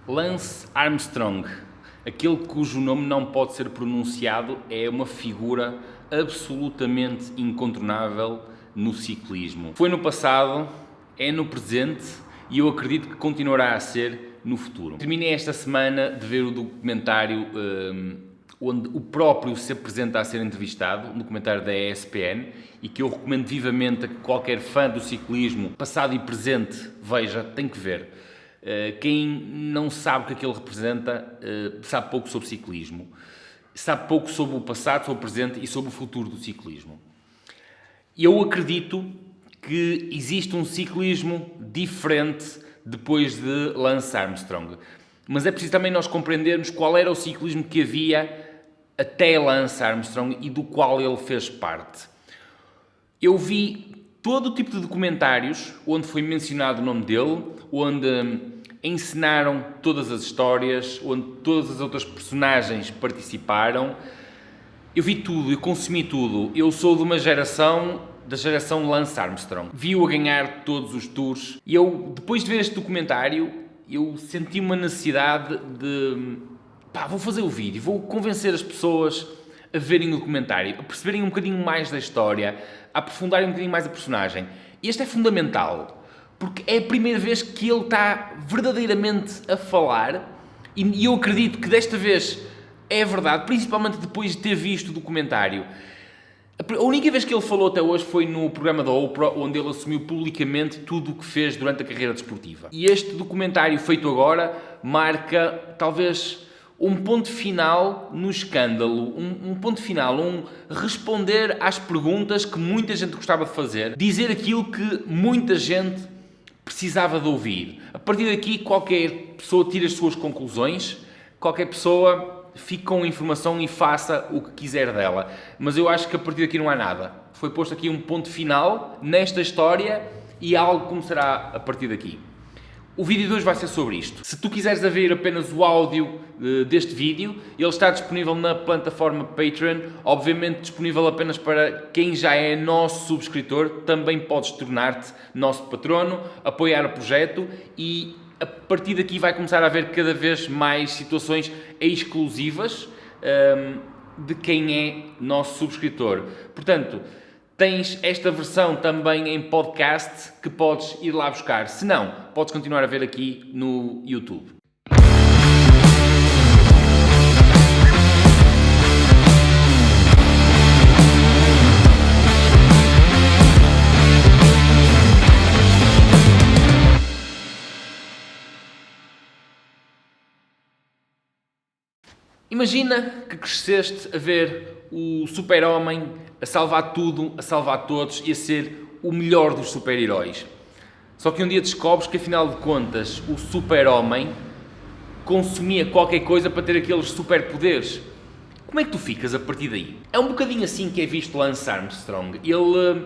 Lance Armstrong, aquele cujo nome não pode ser pronunciado, é uma figura absolutamente incontornável no ciclismo. Foi no passado, é no presente e eu acredito que continuará a ser no futuro. Terminei esta semana de ver o documentário onde o próprio se apresenta a ser entrevistado, um documentário da ESPN, e que eu recomendo vivamente a que qualquer fã do ciclismo, passado e presente, veja, tem que ver. Quem não sabe o que aquilo representa, sabe pouco sobre ciclismo. Sabe pouco sobre o passado, sobre o presente e sobre o futuro do ciclismo. Eu acredito que existe um ciclismo diferente depois de Lance Armstrong. Mas é preciso também nós compreendermos qual era o ciclismo que havia até Lance Armstrong e do qual ele fez parte. Eu vi todo o tipo de documentários onde foi mencionado o nome dele, onde ensinaram todas as histórias, onde todas as outras personagens participaram. Eu vi tudo, eu consumi tudo. Eu sou de uma geração, da geração Lance Armstrong. Vi-o a ganhar todos os tours e eu, depois de ver este documentário, eu senti uma necessidade de... vou fazer o vídeo, vou convencer as pessoas a verem o documentário, a perceberem um bocadinho mais da história, a aprofundarem um bocadinho mais a personagem. E este é fundamental, porque é a primeira vez que ele está verdadeiramente a falar e eu acredito que desta vez é verdade, principalmente depois de ter visto o documentário. A única vez que ele falou até hoje foi no programa da Oprah, onde ele assumiu publicamente tudo o que fez durante a carreira desportiva. E este documentário feito agora marca, talvez, um ponto final no escândalo, um ponto final, responder às perguntas que muita gente gostava de fazer, dizer aquilo que muita gente precisava de ouvir. A partir daqui, qualquer pessoa tira as suas conclusões, qualquer pessoa fique com a informação e faça o que quiser dela. Mas eu acho que a partir daqui não há nada. Foi posto aqui um ponto final nesta história e algo começará a partir daqui. O vídeo de hoje vai ser sobre isto. Se tu quiseres ver apenas o áudio deste vídeo, ele está disponível na plataforma Patreon, obviamente disponível apenas para quem já é nosso subscritor. Também podes tornar-te nosso patrono, apoiar o projeto e a partir daqui vai começar a haver cada vez mais situações exclusivas de quem é nosso subscritor. Portanto, tens esta versão também em podcast que podes ir lá buscar. Se não, podes continuar a ver aqui no YouTube. Imagina que cresceste a ver o super-homem a salvar tudo, a salvar todos e a ser o melhor dos super-heróis. Só que um dia descobres que, afinal de contas, o super-homem consumia qualquer coisa para ter aqueles superpoderes. Como é que tu ficas a partir daí? É um bocadinho assim que é visto Lance Armstrong. Ele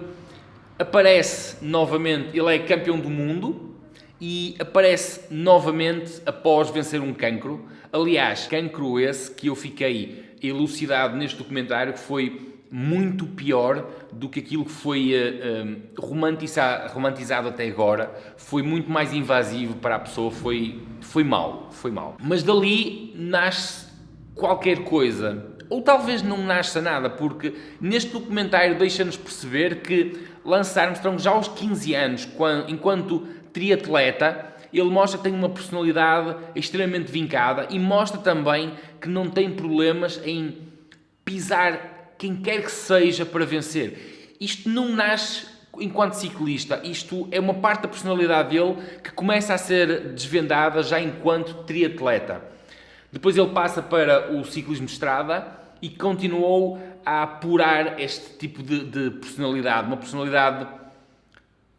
aparece novamente, ele é campeão do mundo e aparece novamente após vencer um cancro. Aliás, cancro esse que eu fiquei elucidado neste documentário que foi muito pior do que aquilo que foi romantizado até agora. Foi muito mais invasivo para a pessoa, foi mau. Mas dali nasce qualquer coisa, ou talvez não nasça nada, porque neste documentário deixa-nos perceber que Lance Armstrong, já aos 15 anos, enquanto triatleta, ele mostra que tem uma personalidade extremamente vincada e mostra também que não tem problemas em pisar quem quer que seja para vencer. Isto não nasce enquanto ciclista, isto é uma parte da personalidade dele que começa a ser desvendada já enquanto triatleta. Depois ele passa para o ciclismo de estrada e continuou a apurar este tipo de personalidade, uma personalidade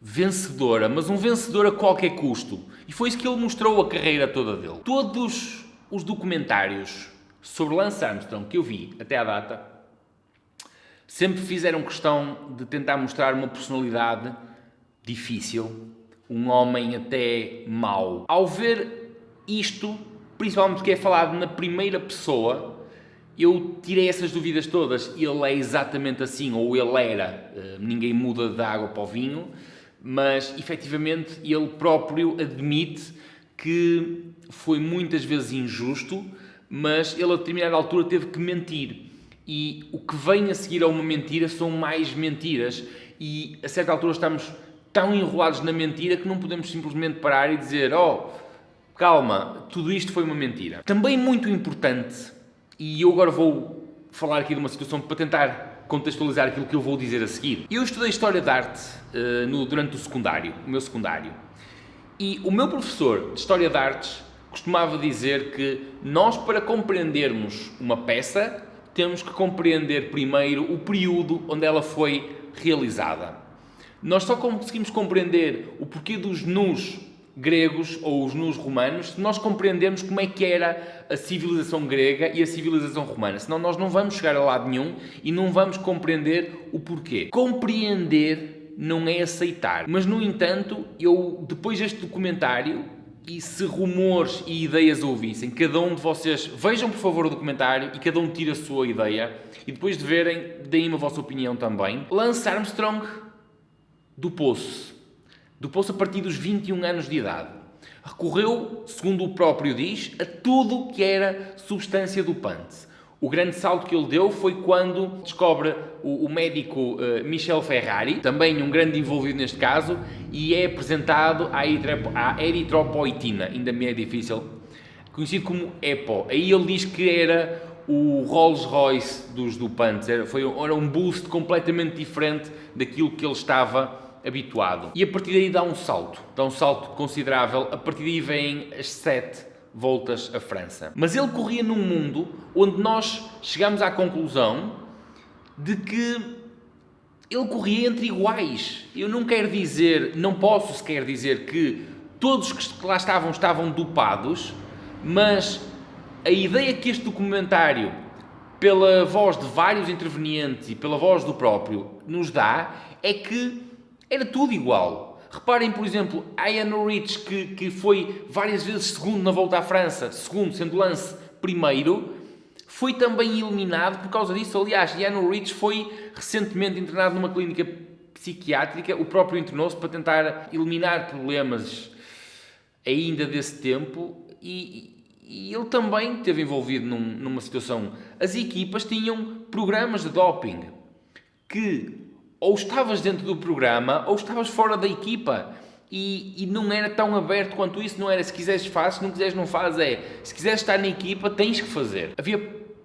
vencedora, mas um vencedor a qualquer custo. E foi isso que ele mostrou a carreira toda dele. Todos os documentários sobre Lance Armstrong que eu vi até à data sempre fizeram questão de tentar mostrar uma personalidade difícil, um homem até mau. Ao ver isto, principalmente porque é falado na primeira pessoa, eu tirei essas dúvidas todas. Ele é exatamente assim, ou ele era. Ninguém muda da água para o vinho. Mas, efetivamente, ele próprio admite que foi muitas vezes injusto, mas ele a determinada altura teve que mentir. E o que vem a seguir a uma mentira são mais mentiras. E a certa altura estamos tão enrolados na mentira que não podemos simplesmente parar e dizer: oh, calma, tudo isto foi uma mentira. Também muito importante, e eu agora vou falar aqui de uma situação para tentar contextualizar aquilo que eu vou dizer a seguir. Eu estudei História de Arte durante o meu secundário. E o meu professor de História de Artes costumava dizer que nós, para compreendermos uma peça, temos que compreender primeiro o período onde ela foi realizada. Nós só conseguimos compreender o porquê dos nus gregos ou os nus romanos se nós compreendermos como é que era a civilização grega e a civilização romana. Senão nós não vamos chegar a lado nenhum e não vamos compreender o porquê. Compreender não é aceitar. Mas, no entanto, eu, depois deste documentário, e se rumores e ideias ouvissem, cada um de vocês, vejam por favor o documentário e cada um tire a sua ideia, e depois de verem, deem-me a vossa opinião também. Lance Armstrong do poço a partir dos 21 anos de idade. Recorreu, segundo o próprio diz, a tudo que era substância dopante. O grande salto que ele deu foi quando descobre o médico Michel Ferrari, também um grande envolvido neste caso, e é apresentado à eritropoetina, ainda me é difícil, conhecido como EPO. Aí ele diz que era o Rolls Royce dos dopantes, era um boost completamente diferente daquilo que ele estava habituado. E a partir daí dá um salto considerável. A partir daí vêm as 7 voltas à França. Mas ele corria num mundo onde nós chegamos à conclusão de que ele corria entre iguais. Eu não posso sequer dizer que todos que lá estavam dopados, mas a ideia que este documentário, pela voz de vários intervenientes e pela voz do próprio, nos dá, é que era tudo igual. Reparem, por exemplo, Ian Rich, que foi várias vezes segundo na volta à França, segundo, sendo Lance primeiro, foi também eliminado por causa disso. Aliás, Ian Rich foi recentemente internado numa clínica psiquiátrica, o próprio internou-se para tentar eliminar problemas ainda desse tempo, e ele também esteve envolvido numa situação. As equipas tinham programas de doping, que ou estavas dentro do programa, ou estavas fora da equipa. E não era tão aberto quanto isso. Não era se quiseres fazes, se não quiseres não fazes. Se quiseres estar na equipa, tens que fazer. Havia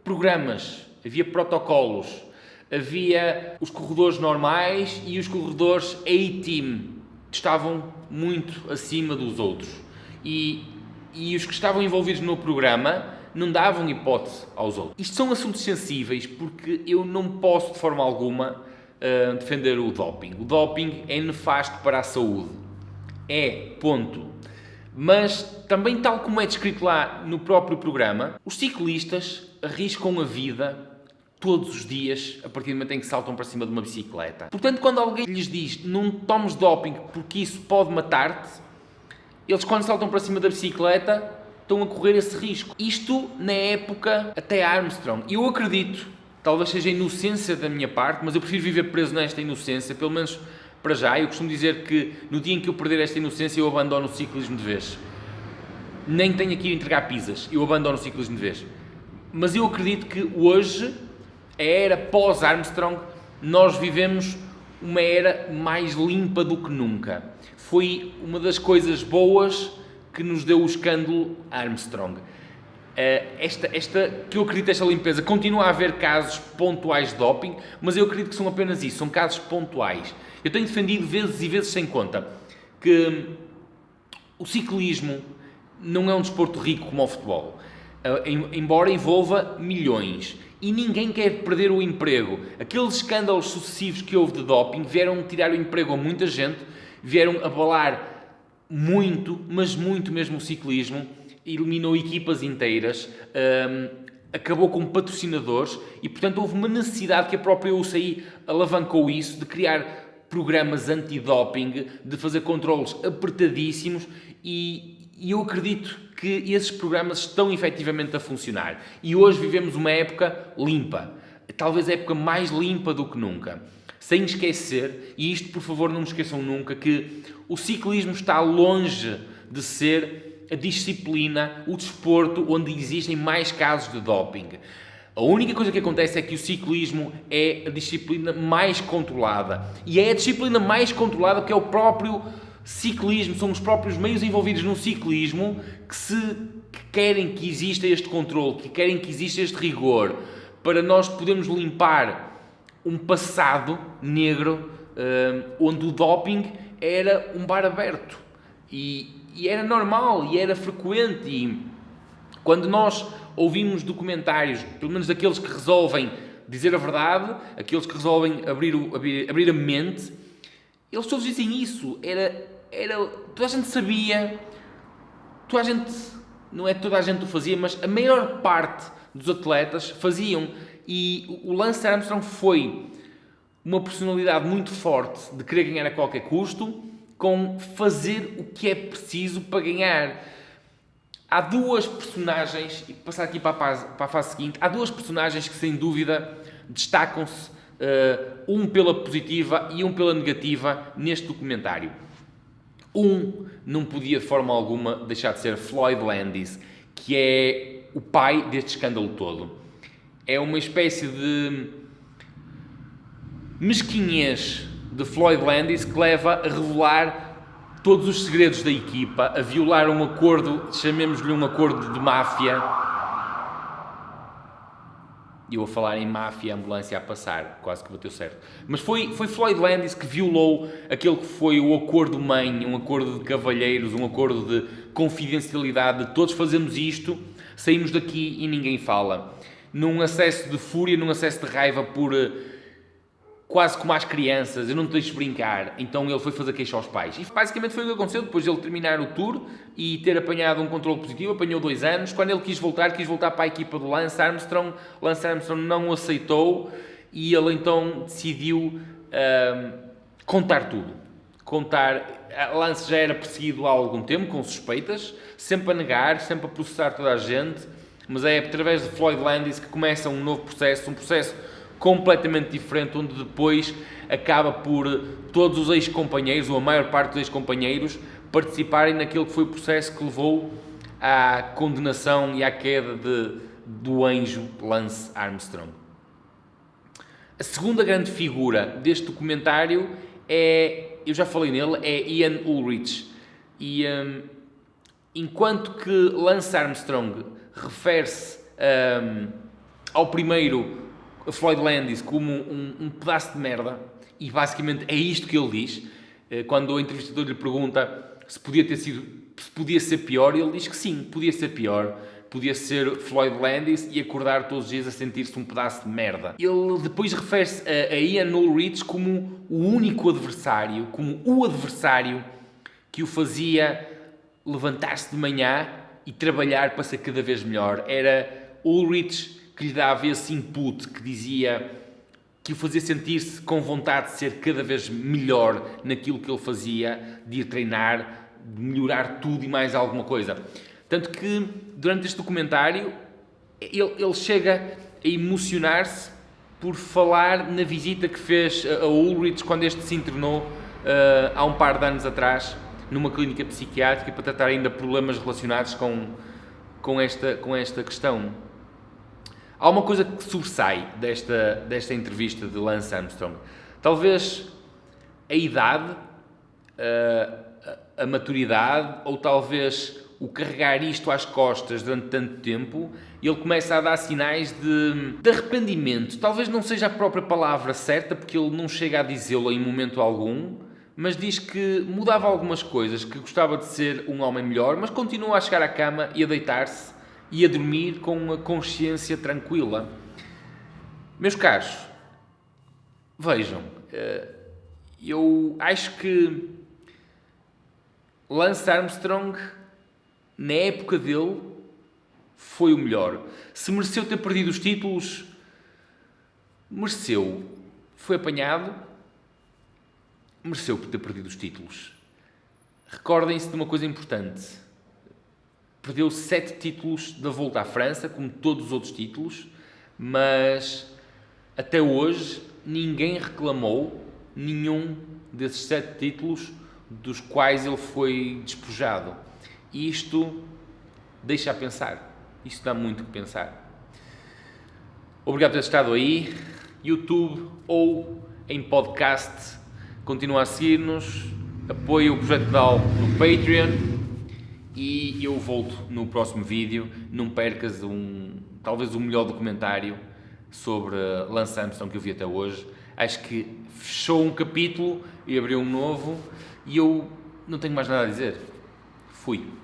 programas, havia protocolos, havia os corredores normais e os corredores A-Team. Estavam muito acima dos outros. E os que estavam envolvidos no programa não davam hipótese aos outros. Isto são assuntos sensíveis, porque eu não posso de forma alguma defender o doping. O doping é nefasto para a saúde. Ponto. Mas também, tal como é descrito lá no próprio programa, os ciclistas arriscam a vida todos os dias a partir do momento em que saltam para cima de uma bicicleta. Portanto, quando alguém lhes diz não tomes doping porque isso pode matar-te, eles, quando saltam para cima da bicicleta, estão a correr esse risco. Isto na época até Armstrong. E eu acredito, talvez seja inocência da minha parte, mas eu prefiro viver preso nesta inocência, pelo menos para já. Eu costumo dizer que no dia em que eu perder esta inocência, eu abandono o ciclismo de vez. Nem tenho aqui a entregar pizzas, eu abandono o ciclismo de vez. Mas eu acredito que hoje, a era pós-Armstrong, nós vivemos uma era mais limpa do que nunca. Foi uma das coisas boas que nos deu o escândalo Armstrong. Que eu acredito, esta limpeza, continua a haver casos pontuais de doping, mas eu acredito que são apenas isso, são casos pontuais. Eu tenho defendido vezes e vezes sem conta que o ciclismo não é um desporto rico como o futebol, embora envolva milhões, e ninguém quer perder o emprego. Aqueles escândalos sucessivos que houve de doping vieram tirar o emprego a muita gente, vieram abalar muito, mas muito mesmo o ciclismo. Eliminou equipas inteiras, acabou com patrocinadores e, portanto, houve uma necessidade que a própria UCI alavancou isso, de criar programas anti-doping, de fazer controles apertadíssimos, e eu acredito que esses programas estão efetivamente a funcionar. E hoje vivemos uma época limpa, talvez a época mais limpa do que nunca. Sem esquecer, e isto por favor não me esqueçam nunca, que o ciclismo está longe de ser a disciplina, o desporto onde existem mais casos de doping. A única coisa que acontece é que o ciclismo é a disciplina mais controlada. E é a disciplina mais controlada que é o próprio ciclismo, são os próprios meios envolvidos no ciclismo que querem que exista este controle, que querem que exista este rigor, para nós podermos limpar um passado negro onde o doping era um bar aberto. E era normal, e era frequente, e quando nós ouvimos documentários, pelo menos daqueles que resolvem dizer a verdade, aqueles que resolvem abrir a mente, eles todos dizem isso. Toda a gente sabia, não é toda a gente o fazia, mas a maior parte dos atletas faziam. E o Lance Armstrong foi uma personalidade muito forte de querer ganhar a qualquer custo, com fazer o que é preciso para ganhar. Há duas personagens, e passar aqui para a fase seguinte, há duas personagens que sem dúvida destacam-se, um pela positiva e um pela negativa neste documentário. Não podia de forma alguma deixar de ser Floyd Landis, que é o pai deste escândalo todo. É uma espécie de mesquinhez de Floyd Landis que leva a revelar todos os segredos da equipa, a violar um acordo, chamemos-lhe um acordo de máfia. E eu a falar em máfia, a ambulância a passar, quase que bateu certo. Mas foi Floyd Landis que violou aquele que foi o acordo mãe, um acordo de cavalheiros, um acordo de confidencialidade, de todos fazemos isto, saímos daqui e ninguém fala. Num acesso de fúria, num acesso de raiva por... quase como às crianças, eu não te deixo brincar, então ele foi fazer queixa aos pais. E basicamente foi o que aconteceu, depois de ele terminar o tour e ter apanhado um controle positivo, apanhou 2 anos, quando ele quis voltar para a equipa do Lance Armstrong não o aceitou e ele então decidiu contar tudo. Lance já era perseguido há algum tempo, com suspeitas, sempre a negar, sempre a processar toda a gente, mas é através de Floyd Landis que começa um novo processo, um processo completamente diferente, onde depois acaba por todos os ex-companheiros, ou a maior parte dos ex-companheiros, participarem naquele que foi o processo que levou à condenação e à queda do anjo Lance Armstrong. A segunda grande figura deste documentário eu já falei nele, é Ian Ulrich. E enquanto que Lance Armstrong refere-se ao primeiro Floyd Landis como um pedaço de merda, e basicamente é isto que ele diz, quando o entrevistador lhe pergunta se podia ser pior, ele diz que sim, podia ser pior, podia ser Floyd Landis e acordar todos os dias a sentir-se um pedaço de merda. Ele depois refere-se a Ian Ulrich como o único adversário, como o adversário que o fazia levantar-se de manhã e trabalhar para ser cada vez melhor. Era Ulrich que lhe dava esse input, que dizia que o fazia sentir-se com vontade de ser cada vez melhor naquilo que ele fazia, de ir treinar, de melhorar tudo e mais alguma coisa. Tanto que, durante este documentário, ele chega a emocionar-se por falar na visita que fez a Ulrich quando este se internou há um par de anos atrás, numa clínica psiquiátrica, para tratar ainda problemas relacionados com esta questão. Há uma coisa que sobressai desta entrevista de Lance Armstrong. Talvez a idade, a maturidade, ou talvez o carregar isto às costas durante tanto tempo, ele começa a dar sinais de arrependimento. Talvez não seja a própria palavra certa, porque ele não chega a dizê-lo em momento algum, mas diz que mudava algumas coisas, que gostava de ser um homem melhor, mas continua a chegar à cama e a deitar-se e a dormir com uma consciência tranquila. Meus caros, vejam, eu acho que Lance Armstrong, na época dele, foi o melhor. Se mereceu ter perdido os títulos, mereceu. Foi apanhado, mereceu por ter perdido os títulos. Recordem-se de uma coisa importante. Perdeu 7 títulos da Volta à França, como todos os outros títulos, mas até hoje ninguém reclamou nenhum desses 7 títulos dos quais ele foi despojado. E isto deixa a pensar. Isto dá muito o que pensar. Obrigado por ter estado aí, YouTube ou em podcast. Continua a seguir-nos, apoia o Projeto Pedal no Patreon e eu volto no próximo vídeo. Não percas talvez o melhor documentário sobre Lance Armstrong que eu vi até hoje. Acho que fechou um capítulo e abriu um novo e eu não tenho mais nada a dizer. Fui.